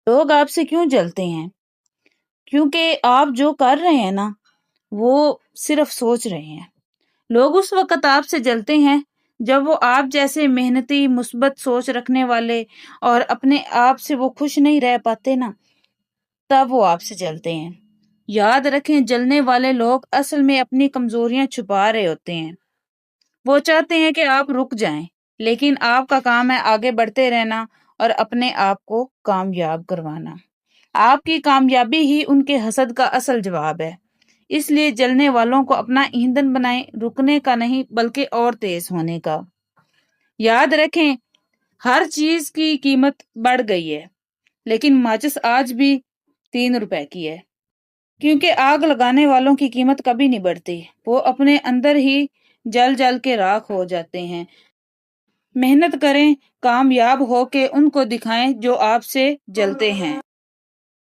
لوگ آپ سے کیوں جلتے ہیں؟ کیونکہ آپ جو کر رہے ہیں نا وہ صرف سوچ رہے ہیں۔ لوگ اس وقت آپ سے جلتے ہیں جب وہ آپ جیسے محنتی مثبت سوچ رکھنے والے اور اپنے آپ سے وہ خوش نہیں رہ پاتے نا، تب وہ آپ سے جلتے ہیں۔ یاد رکھیں، جلنے والے لوگ اصل میں اپنی کمزوریاں چھپا رہے ہوتے ہیں۔ وہ چاہتے ہیں کہ آپ رک جائیں، لیکن آپ کا کام ہے آگے بڑھتے رہنا اور اپنے آپ کو کامیاب کروانا۔ آپ کی کامیابی ہی ان کے حسد کا اصل جواب ہے۔ اس لیے جلنے والوں کو اپنا ایندھن بنائیں، رکنے کا نہیں بلکہ اور تیز ہونے کا۔ یاد رکھیں، ہر چیز کی قیمت بڑھ گئی ہے، لیکن ماچس آج بھی 3 روپے کی ہے، کیونکہ آگ لگانے والوں کی قیمت کبھی نہیں بڑھتی، وہ اپنے اندر ہی جل جل کے راکھ ہو جاتے ہیں۔ محنت کریں، کامیاب ہو کے ان کو دکھائیں جو آپ سے جلتے ہیں۔